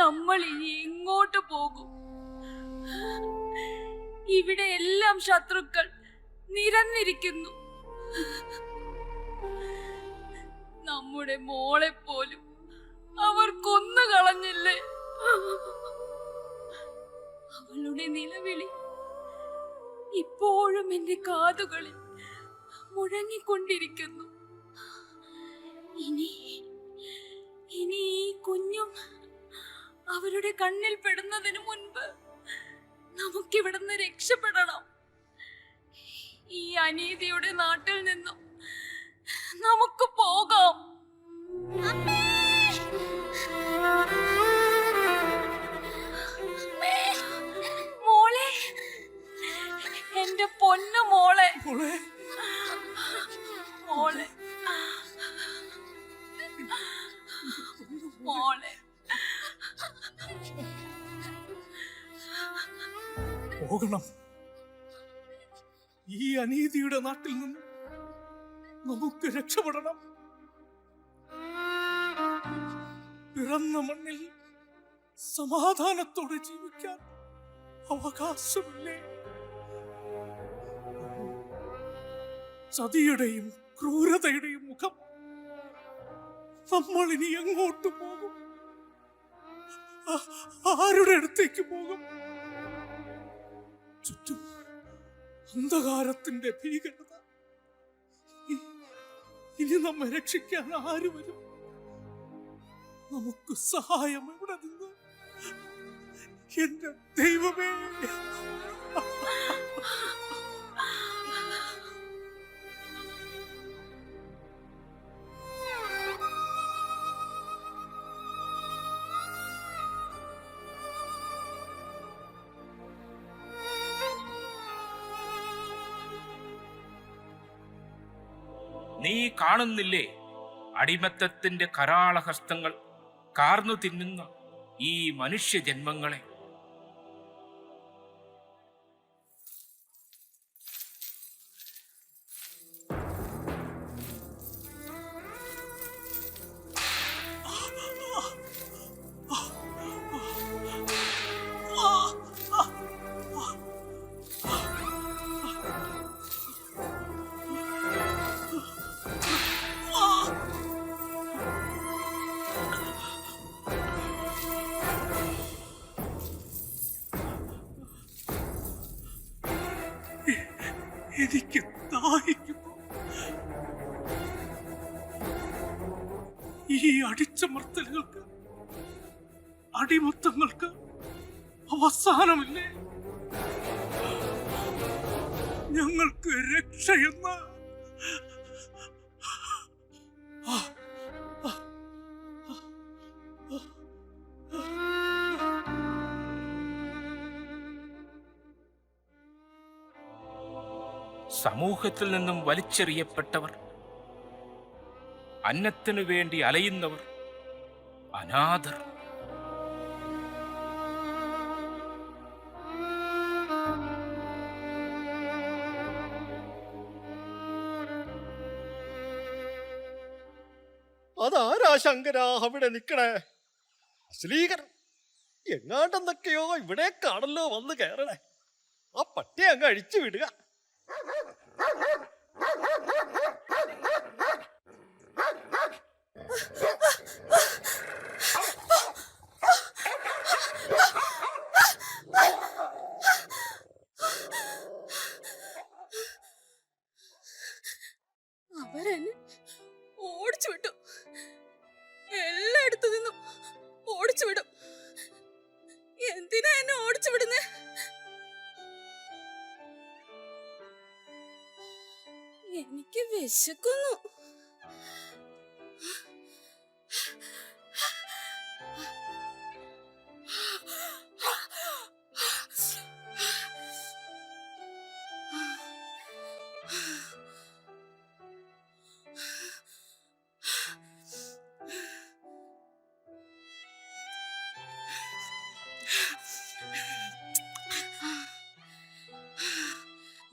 നമ്മൾ ഇനി എങ്ങോട്ട് പോകും? ഇവിടെ എല്ലാം ശത്രുക്കൾ നിരന്നിരിക്കുന്നു. നമ്മുടെ മോളെ പോലും അവർ കൊന്നു കളഞ്ഞില്ലേ? അവളുടെ നിലവിളി ഇപ്പോഴും എന്റെ കാതുകളിൽ മുഴങ്ങിക്കൊണ്ടിരിക്കുന്നു. ഇനി ഈ കുഞ്ഞും അവരുടെ കണ്ണിൽ പെടുന്നതിന് മുൻപ് നമുക്കിവിടുന്ന് രക്ഷപ്പെടണം. ഈ അനീതിയുടെ നാട്ടിൽ നിന്നും നമുക്ക് പോകാം. മോളെ, എന്റെ പൊന്നു മോളെ, മോളെ, മോളെ. പോകണം. ഈ അനീതിയുടെ നാട്ടിൽ നിന്ന് നമുക്ക് രക്ഷപ്പെടണം. പിറന്ന മണ്ണിൽ സമാധാനത്തോടെ ജീവിക്കാൻ അവകാശമില്ലേ? ചതിയുടെയും ക്രൂരതയുടെയും മുഖം നമ്മൾ ഇനി എങ്ങോട്ട് പോകും? ആരുടെ അടുത്തേക്ക് പോകും? ചുറ്റും അന്ധകാരത്തിന്റെ ഭീകരത. ഇനി നമ്മെ രക്ഷിക്കാൻ ആര് വരും? നമുക്ക് സഹായം എവിടെ നിന്ന്? എന്റെ ദൈവമേ! നീ കാണുന്നില്ലേ അടിമത്തത്തിന്റെ കരാളഹസ്തങ്ങൾ കാർന്നു തിന്നുന്ന ഈ മനുഷ്യജന്മങ്ങളെ? എനിക്ക് ദാഹിക്കുന്നു. ഈ അടിച്ചമർത്തലുകൾക്ക്, അടിമത്തങ്ങൾക്ക് അവസാനമില്ലേ? ഞങ്ങൾക്ക് രക്ഷയെന്ന സമൂഹത്തിൽ നിന്നും വലിച്ചെറിയപ്പെട്ടവർ, അന്നത്തിനു വേണ്ടി അലയുന്നവർ, അനാഥർ. അതാരാ ശങ്കര അവിടെ നിക്കണേ? അശ്ലീകരൻ എങ്ങാണ്ടെന്തൊക്കെയോ ഇവിടെ കാണല്ലോ വന്ന് കയറണേ. ആ പട്ടിയെ അങ്ങ് അഴിച്ചു വിടുക. അവരെന്നെ ഓടിച്ചു വിട്ടു. എല്ലായിടത്തു നിന്നും ഓടിച്ചു വിടും. എന്തിനാ എന്നെ ഓടിച്ചു വിടുന്നേ? എനിക്ക് വിശക്കുന്നു.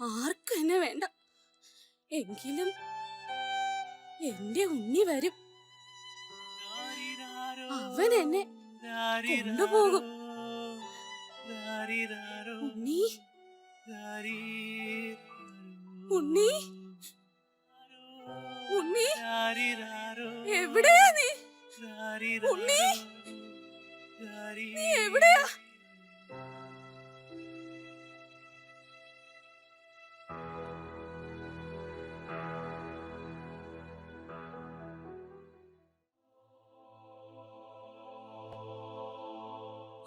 ആർക്കും എന്നെ വേണ്ട. എങ്കിലും എന്റെ ഉണ്ണി വരും. അവൻ എന്നെ കൊണ്ടുപോകും. ഉണ്ണി, ഉണ്ണി, ഉണ്ണി, എവിടെയാ നീ? ഉണ്ണി, നീ എവിടെയാ?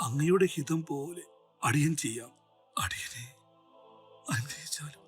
അങ്ങയുടെ ഹിതം പോലെ അടിയൻ ചെയ്യാം. അടിയനെ അനുഗ്രഹിച്ചാലും.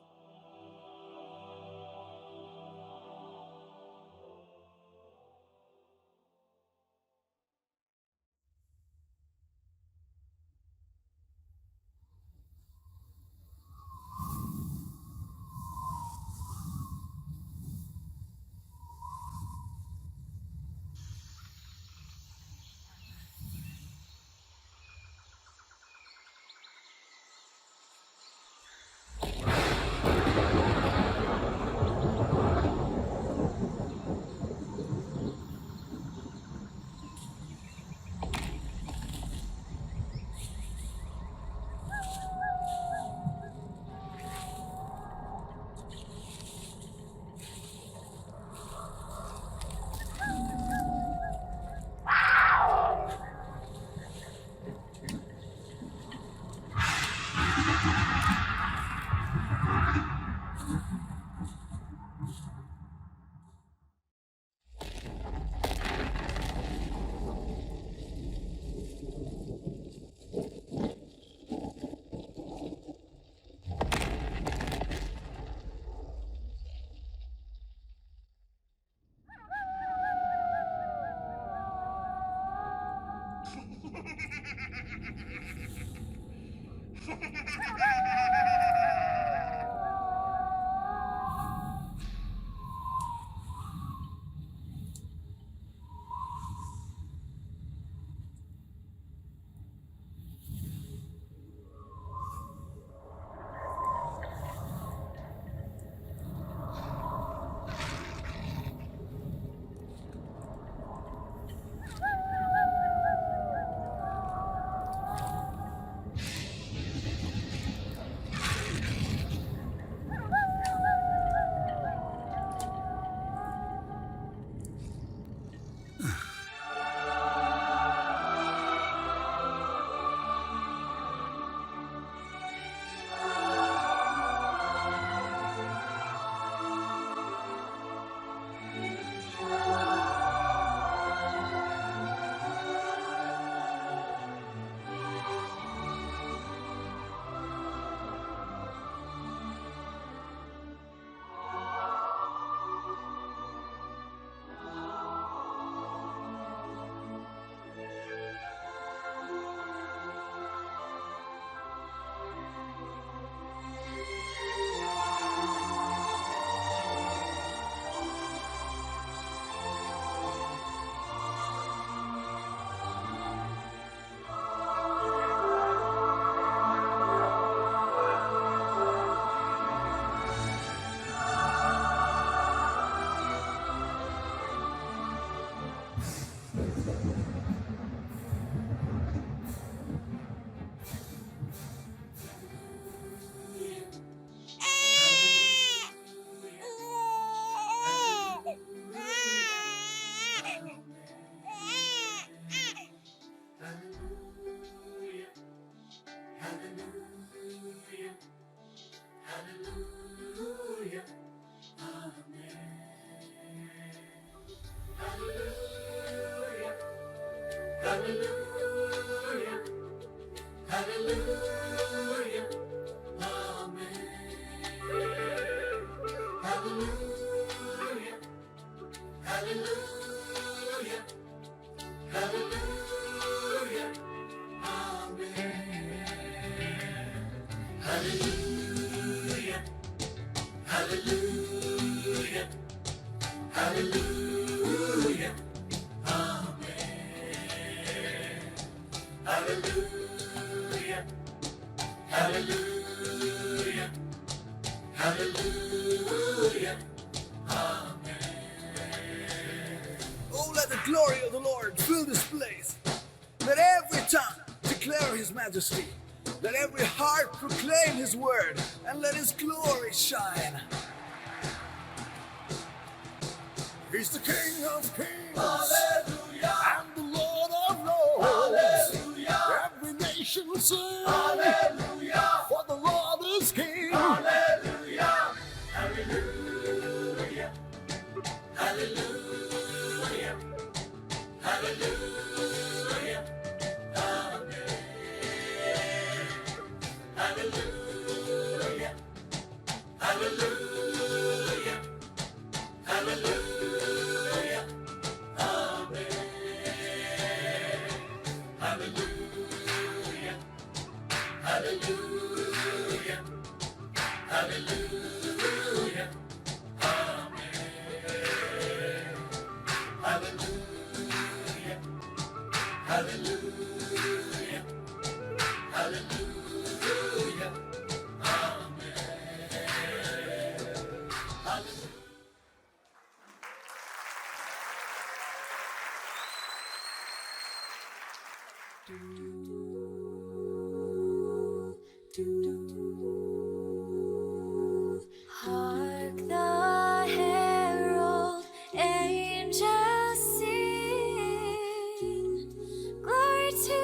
Oh, let the glory of the Lord fill this place. Let every tongue declare his majesty. Let every heart proclaim his word, and let his glory shine. He's the King of kings. Hallelujah. And the Lord of lords. Hallelujah. Every nation sing. Hallelujah. For the Lord is King. Hallelujah. Hallelujah. Hallelujah. Hallelujah. Amen. Hark the herald angels sing, glory to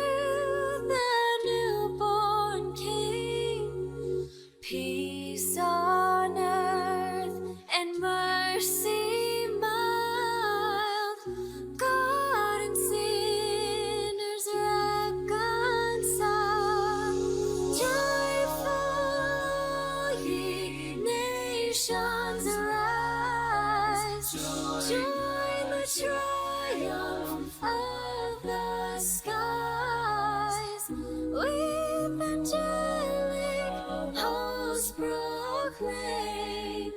the newborn King, peace on earth and mercy mild, God and sinners reconciled. Joyful ye nations arise, join the triumph of the skies, with angelic hosts proclaim,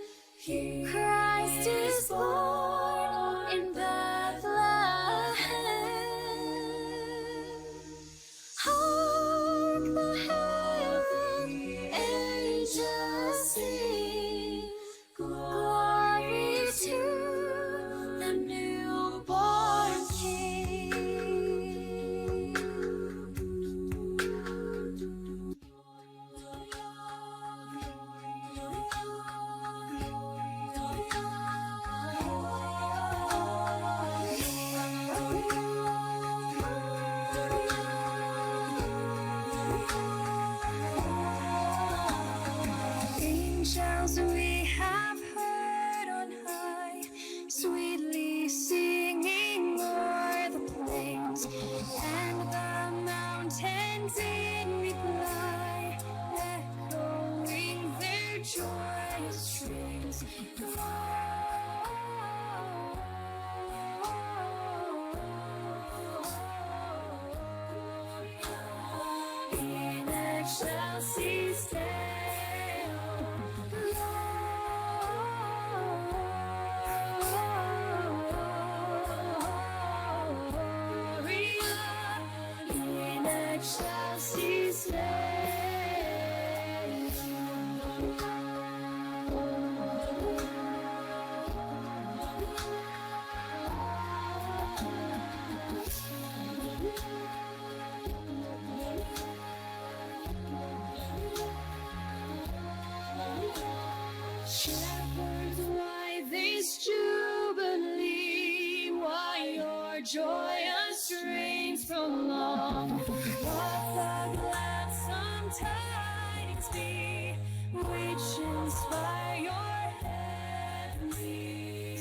Christ is born in Bethlehem. Hark the herald angels sing, glory to the newborn King. Angels we have heard on high, sweetly singing o'er the plains, and the mountains in reply, echoing their joyous strains. In excelsis Shepherds, why this jubilee? Why your joyous strains prolong? What the gladsome tidings be, which inspire your heavenly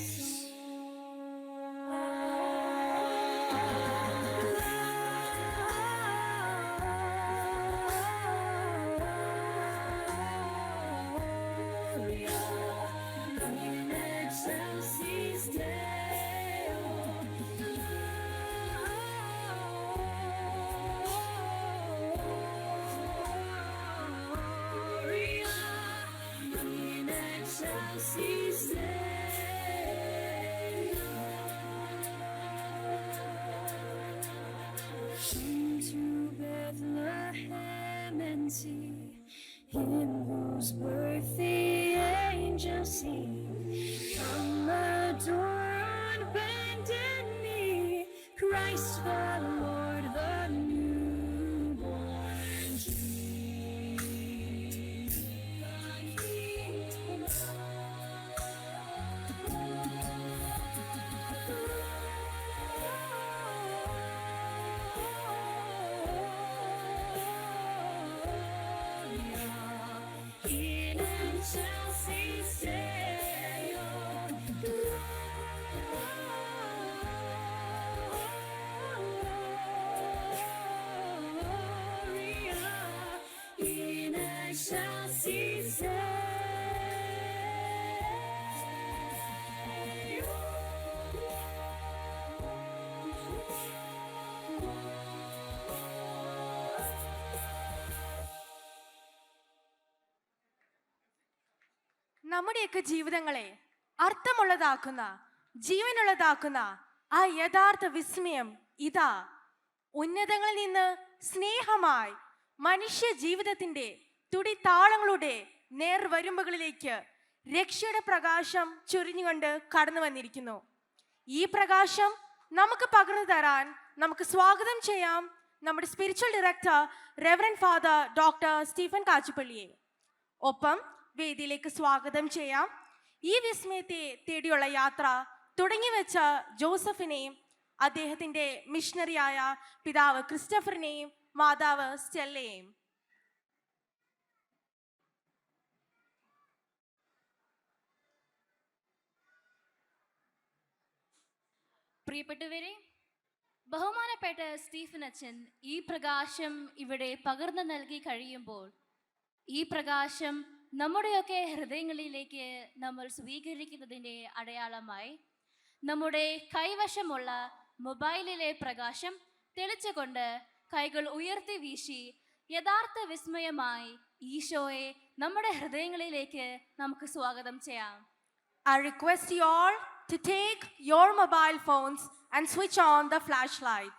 in excelsis in excelsis into Bethlehem and see him whose birth the angels sing. Come adore on bended knee, Christ the Lord, the newborn King. In excelsis Gloria in നമ്മുടെയൊക്കെ ജീവിതങ്ങളെ അർത്ഥമുള്ളതാക്കുന്ന, ജീവനുള്ളതാക്കുന്ന ആ യഥാർത്ഥ വിസ്മയം ഇതാ. ഉന്നതങ്ങളിൽ നിന്ന് സ്നേഹമായി മനുഷ്യ ജീവിതത്തിന്റെ തുടിത്താളങ്ങളുടെ നേർവരുമ്പുകളിലേക്ക് രക്ഷയുടെ പ്രകാശം ചൊരിഞ്ഞുകൊണ്ട് കടന്നു വന്നിരിക്കുന്നു. ഈ പ്രകാശം നമുക്ക് പകർന്നു തരാൻ നമുക്ക് സ്വാഗതം ചെയ്യാം നമ്മുടെ spiritual director reverend father doctor Stephen കാച്ചിപ്പള്ളിയെ. ഒപ്പം വേദിയിലേക്ക് സ്വാഗതം ചെയ്യാം ഈ വിസ്മയത്തെ തേടിയുള്ള യാത്ര തുടങ്ങിവെച്ച ജോസഫിനെയും അദ്ദേഹത്തിന്റെ മിഷണറിയായ പിതാവ് ക്രിസ്റ്റഫറിനെയും മാതാവ് സ്റ്റെല്ലയെയും. പ്രിയപ്പെട്ടവരെ, ബഹുമാനപ്പെട്ട സ്റ്റീഫൻ അച്ഛൻ ഈ പ്രകാശം ഇവിടെ പകർന്നു നൽകി കഴിയുമ്പോൾ ഈ പ്രകാശം നമ്മുടെയൊക്കെ ഹൃദയങ്ങളിലേക്ക് നമ്മൾ സ്വീകരിക്കുന്നതിൻ്റെ അടയാളമായി നമ്മുടെ കൈവശമുള്ള മൊബൈലിലെ പ്രകാശം തെളിച്ചുകൊണ്ട് കൈകൾ ഉയർത്തി വീശി യഥാർത്ഥ വിസ്മയമായി ഈശോയെ നമ്മുടെ ഹൃദയങ്ങളിലേക്ക് നമുക്ക് സ്വാഗതം ചെയ്യാം. I request you all to take your mobile phones and switch on the flashlight.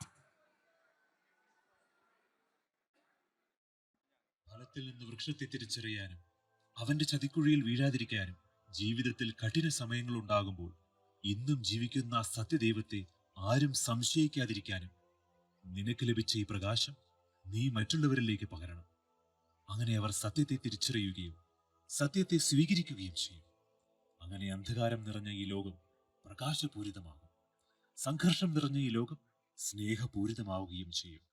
ഫലത്തിൽ നിന്ന് വൃക്ഷത്തെ തിരിച്ചറിയാനും അവന്റെ ചതിക്കുഴിയിൽ വീഴാതിരിക്കാനും ജീവിതത്തിൽ കഠിന സമയങ്ങൾ ഉണ്ടാകുമ്പോൾ ഇന്നും ജീവിക്കുന്ന ആ സത്യദൈവത്തെ ആരും സംശയിക്കാതിരിക്കാനും നിനക്ക് ലഭിച്ച ഈ പ്രകാശം നീ മറ്റുള്ളവരിലേക്ക് പകരണം. അങ്ങനെ അവർ സത്യത്തെ തിരിച്ചറിയുകയും സത്യത്തെ സ്വീകരിക്കുകയും ചെയ്യും. അങ്ങനെ അന്ധകാരം നിറഞ്ഞ ഈ ലോകം പ്രകാശപൂരിതമാകും. സംഘർഷം നിറഞ്ഞ ഈ ലോകം സ്നേഹപൂരിതമാവുകയും ചെയ്യും.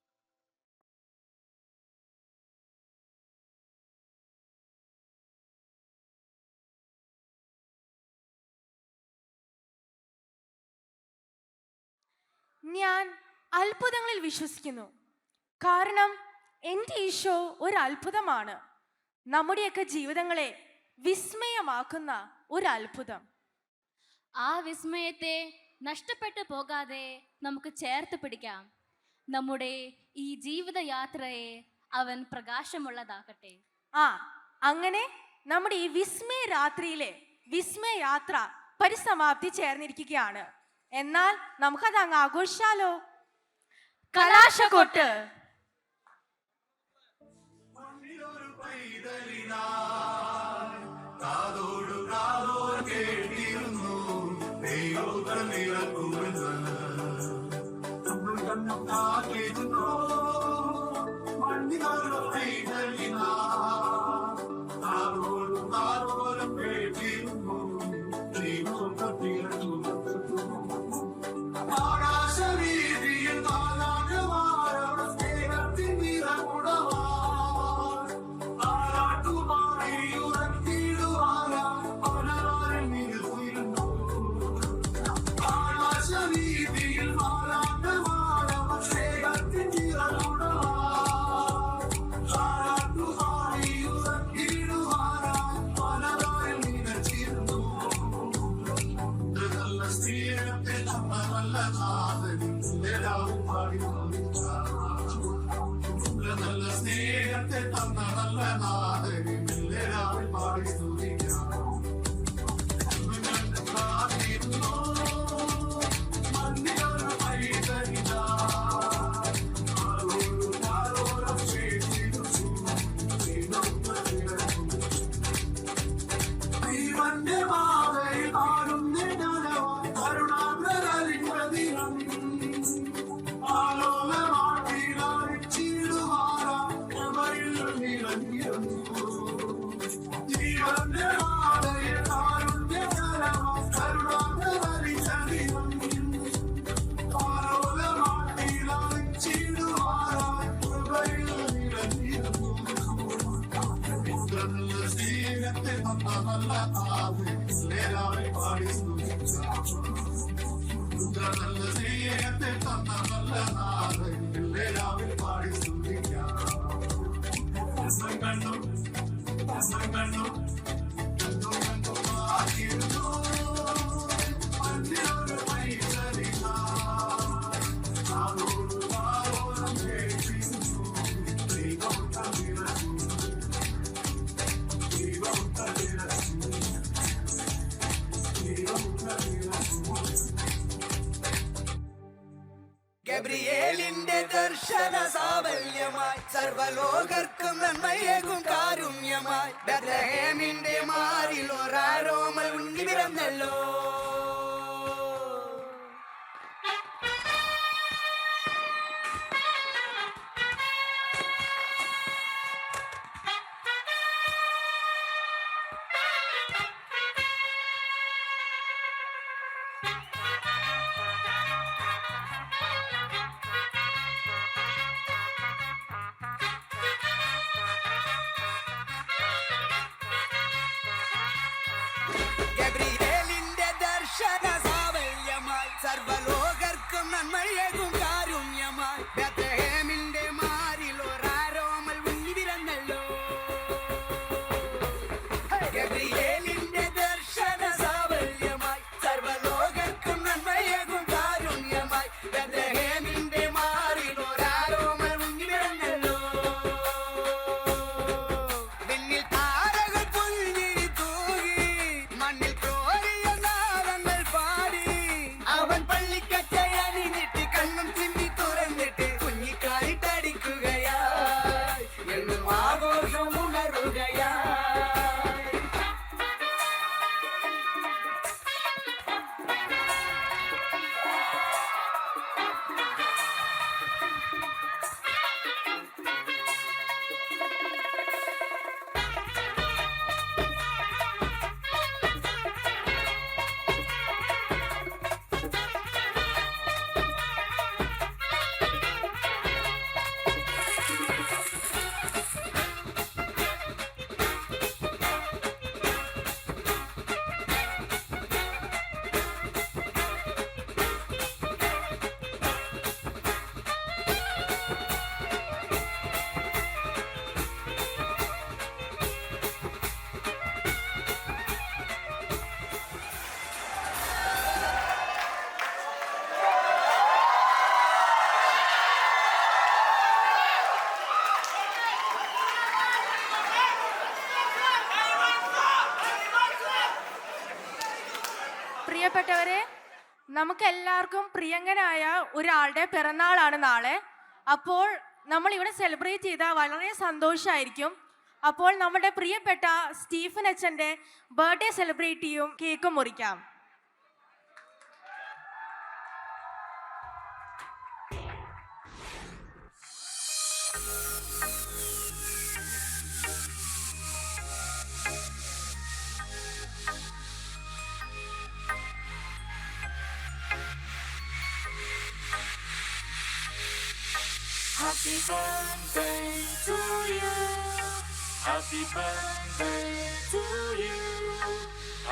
ഞാൻ അത്ഭുതങ്ങളിൽ വിശ്വസിക്കുന്നു. കാരണം എൻ്റെ ഈശോ ഒരു അത്ഭുതമാണ്. നമ്മുടെയൊക്കെ ജീവിതങ്ങളെ വിസ്മയമാക്കുന്ന ഒരു അത്ഭുതം. ആ വിസ്മയത്തെ നഷ്ടപ്പെട്ടു പോകാതെ നമുക്ക് ചേർത്ത് പിടിക്കാം. നമ്മുടെ ഈ ജീവിതയാത്രയെ അവൻ പ്രകാശമുള്ളതാക്കട്ടെ. അങ്ങനെ നമ്മുടെ ഈ വിസ്മയ രാത്രിയിലെ വിസ്മയയാത്ര പരിസമാപ്തി ചേർന്നിരിക്കുകയാണ്. എന്നാൽ നമുക്കത് അങ്ങ് ആഘോഷിച്ചാലോ? കലാശക്കൊട്ട്. സാവല്യമായി ബെത്ലഹേമിന്റെ മാറിൽ ഒരാരോമൽ ഉണ്ണി പിറന്നല്ലോ. ഗബ്രിയേലിന്റെ ദർശന സാവല്യമായി സർവലോകർക്കും നന്മയേകും കാരുണ്യമായി ബെത്ലഹേമിന്റെ മാറിൽ ഒരാരോമൽ ഉണ്ണി പിറന്നല്ലോ. ഗബ്രിയേലിന്റെ ദർശന സാവല്യമായി സർവലോകർക്കും നന്മയേകും കാരുണ്യമായി ബെത്ലഹേമിന്റെ മാറിൽ ഒരാരോമൽ ഉണ്ണി പിറന്നല്ലോ. വിണ്ണിൽ താരകൾ പുൽഞ്ഞിരി തൂകി മണ്ണിൽ കോരിയ നാദങ്ങൾ പാടി അവൻ പള്ളിക്കച്ചയണിഞ്ഞിട്ട് കണ്ണും ചിമ്മി തുറന്നിട്ട് കുഞ്ഞിക്കാലിട്ടടിക്കുകയായി എന്നും ആഘോഷം ഉണരുകയായി. പ്രിയപ്പെട്ടവരെ, നമുക്കെല്ലാവർക്കും പ്രിയങ്കനായ ഒരാളുടെ പിറന്നാളാണ് നാളെ. അപ്പോൾ നമ്മൾ ഇവിടെ സെലിബ്രേറ്റ് ചെയ്താൽ വളരെ സന്തോഷമായിരിക്കും. അപ്പോൾ നമ്മുടെ പ്രിയപ്പെട്ട സ്റ്റീഫൻ അച്ഛൻ്റെ ബർത്ത്ഡേ സെലിബ്രേറ്റ് ചെയ്യും, കേക്കും മുറിക്കാം. Happy birthday to you. Happy birthday to you.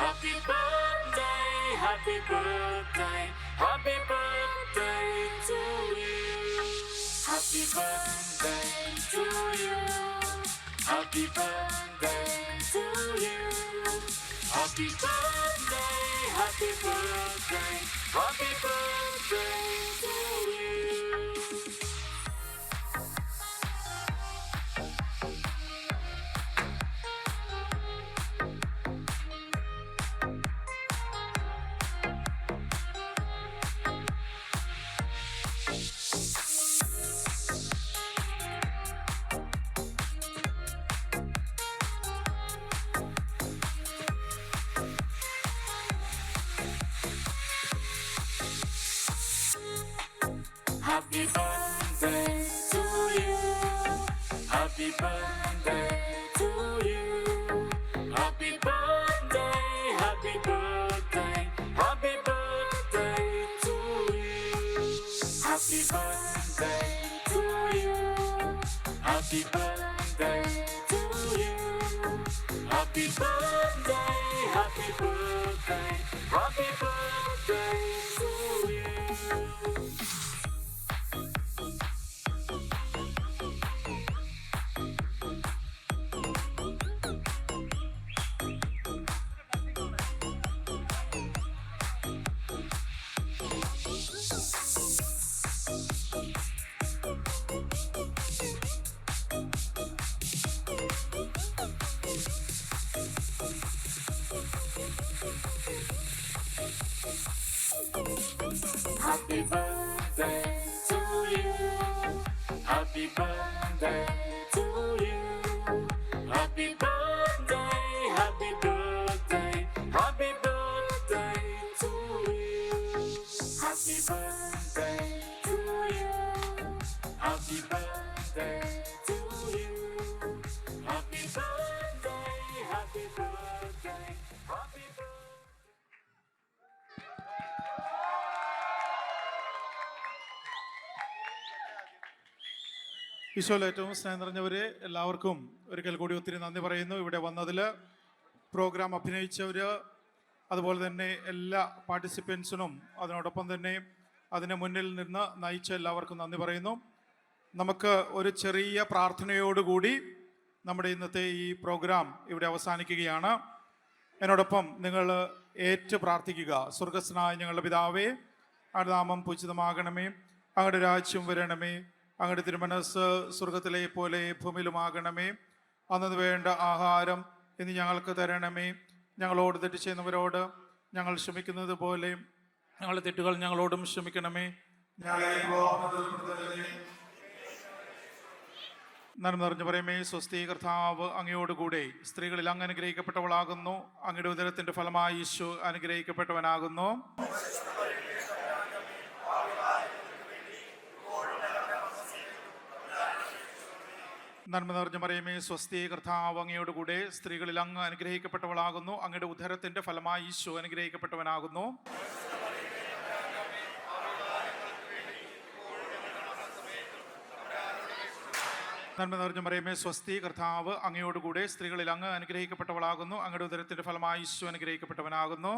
Happy birthday, happy birthday, happy birthday to you. Happy birthday to you. Happy birthday to you. Happy birthday, happy birthday, happy birthday to you. Happy birthday to you. Happy birthday to you. Happy birthday, happy birthday, happy birthday to you. Happy birthday to you. Happy birthday to you. Happy birthday, happy birthday, happy birthday to you. Happy birthday to you. Happy birthday to you. Happy birthday. birthday, happy birthday. ഈശോയിൽ ഏറ്റവും സ്നേഹം നിറഞ്ഞവരെ എല്ലാവർക്കും ഒരിക്കൽ കൂടി ഒത്തിരി നന്ദി പറയുന്നു. ഇവിടെ വന്നതിൽ പ്രോഗ്രാം അഭിനയിച്ചവർ, അതുപോലെ തന്നെ എല്ലാ പാർട്ടിസിപ്പൻസിനും, അതിനോടൊപ്പം തന്നെ അതിന് മുന്നിൽ നിന്ന് നയിച്ച എല്ലാവർക്കും നന്ദി പറയുന്നു. നമുക്ക് ഒരു ചെറിയ പ്രാർത്ഥനയോടുകൂടി നമ്മുടെ ഇന്നത്തെ ഈ പ്രോഗ്രാം ഇവിടെ അവസാനിക്കുകയാണ്. എന്നോടൊപ്പം നിങ്ങൾ ഏറ്റു പ്രാർത്ഥിക്കുക. സ്വർഗസ്നായ ഞങ്ങളുടെ പിതാവേ, അങ്ങയുടെ നാമം പൂജിതമാകണമേ, അങ്ങയുടെ രാജ്യം വരണമേ, അങ്ങയുടെ തിരുമനസ് സ്വർഗത്തിലെ പോലെ ഭൂമിയിലുമാകണമേ. അന്നു വേണ്ട ആഹാരം ഇന്ന് ഞങ്ങൾക്ക് തരണമേ. ഞങ്ങളോട് തെറ്റ് ചെയ്യുന്നവരോട് ഞങ്ങൾ ക്ഷമിക്കുന്നത് പോലെ ഞങ്ങളുടെ തെറ്റുകൾ ഞങ്ങളോടും ക്ഷമിക്കണമേ. നന്മ നിറഞ്ഞു പറയുമേ സ്വസ്തി, കർത്താവ് അങ്ങയോടുകൂടെ സ്ത്രീകളിൽ അങ്ങ് അനുഗ്രഹിക്കപ്പെട്ടവളാകുന്നു. അങ്ങയുടെ ഉദരത്തിന്റെ ഫലമായി യേശു അനുഗ്രഹിക്കപ്പെട്ടവനാകുന്നു. നന്മ നിറഞ്ഞു പറയുമേ സ്വസ്തി, കർത്താവ് അങ്ങയോടുകൂടെ സ്ത്രീകളിൽ അങ്ങ് അനുഗ്രഹിക്കപ്പെട്ടവളാകുന്നു. അങ്ങയുടെ ഉദരത്തിന്റെ ഫലമായി യേശു അനുഗ്രഹിക്കപ്പെട്ടവനാകുന്നു. നന്മ നിറഞ്ഞു പറയുമേ സ്വസ്തി, കർത്താവ് അങ്ങയോടുകൂടെ സ്ത്രീകളിൽ അങ്ങ് അനുഗ്രഹിക്കപ്പെട്ടവളാകുന്നു. അങ്ങയുടെ ഉദരത്തിന്റെ ഫലമായി യേശു അനുഗ്രഹിക്കപ്പെട്ടവനാകുന്നു.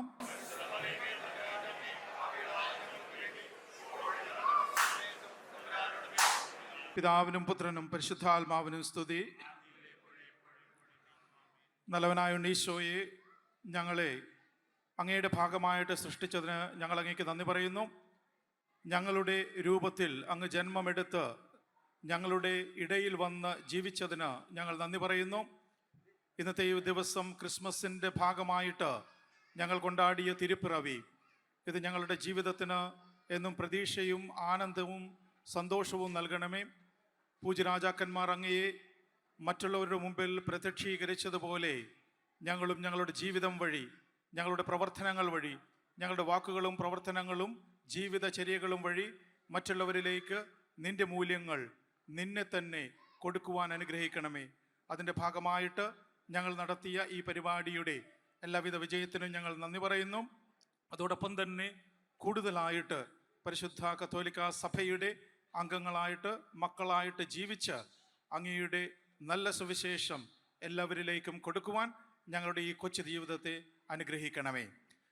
പിതാവിനും പുത്രനും പരിശുദ്ധാത്മാവിനും സ്തുതി. നല്ലവനായ ഉണ്ണീശോയെ, ഞങ്ങളെ അങ്ങയുടെ ഭാഗമായിട്ട് സൃഷ്ടിച്ചതിന് ഞങ്ങൾ അങ്ങേക്ക് നന്ദി പറയുന്നു. ഞങ്ങളുടെ രൂപത്തിൽ അങ്ങ് ജന്മമെടുത്ത് ഞങ്ങളുടെ ഇടയിൽ വന്ന് ജീവിച്ചതിന് ഞങ്ങൾ നന്ദി പറയുന്നു. ഇന്നത്തെ ഈ ദിവസം ക്രിസ്മസിൻ്റെ ഭാഗമായിട്ട് ഞങ്ങൾ കൊണ്ടാടിയ തിരുപ്പിറവി, ഇത് ഞങ്ങളുടെ ജീവിതത്തിന് എന്നും പ്രതീക്ഷയും ആനന്ദവും സന്തോഷവും നൽകണമേ. പൂജ്യരാജാക്കന്മാർ അങ്ങയെ മറ്റുള്ളവരുടെ മുമ്പിൽ പ്രത്യക്ഷീകരിച്ചതുപോലെ ഞങ്ങളും ഞങ്ങളുടെ ജീവിതം വഴി, ഞങ്ങളുടെ പ്രവർത്തനങ്ങൾ വഴി, ഞങ്ങളുടെ വാക്കുകളും പ്രവർത്തനങ്ങളും ജീവിതചര്യകളും വഴി മറ്റുള്ളവരിലേക്ക് നിന്റെ മൂല്യങ്ങൾ, നിന്നെ തന്നെ കൊടുക്കുവാൻ അനുഗ്രഹിക്കണമേ. അതിൻ്റെ ഭാഗമായിട്ട് ഞങ്ങൾ നടത്തിയ ഈ പരിപാടിയുടെ എല്ലാവിധ വിജയത്തിനും ഞങ്ങൾ നന്ദി പറയുന്നു. അതോടൊപ്പം തന്നെ കൂടുതലായിട്ട് പരിശുദ്ധ കത്തോലിക്ക സഭയുടെ അംഗങ്ങളായിട്ട്, മക്കളായിട്ട് ജീവിച്ച് അങ്ങയുടെ നല്ല സുവിശേഷം എല്ലാവരിലേക്കും കൊടുക്കുവാൻ ഞങ്ങളുടെ ഈ കൊച്ചു ജീവിതത്തെ അനുഗ്രഹിക്കണമേ.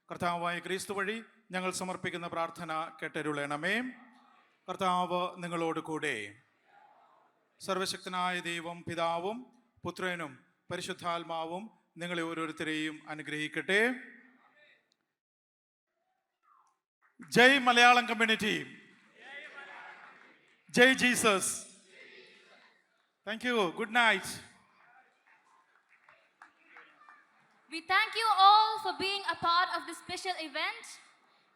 കർത്താവായ ക്രിസ്തു വഴി ഞങ്ങൾ സമർപ്പിക്കുന്ന പ്രാർത്ഥന കേട്ടരുളണമേ. കർത്താവ് നിങ്ങളോട് കൂടെ. സർവശക്തനായ ദൈവം പിതാവും പുത്രനും പരിശുദ്ധാത്മാവും നിങ്ങളെ ഓരോരുത്തരെയും അനുഗ്രഹിക്കട്ടെ. ജയ് മലയാളം കമ്മ്യൂണിറ്റി. ജയ് Jesus. Thank you. Good night. We thank you all for being a part of this special event.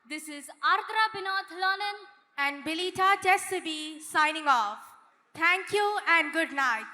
This is Ardra Binoth Lonan and Bilita Jessaby signing off. Thank you and good night.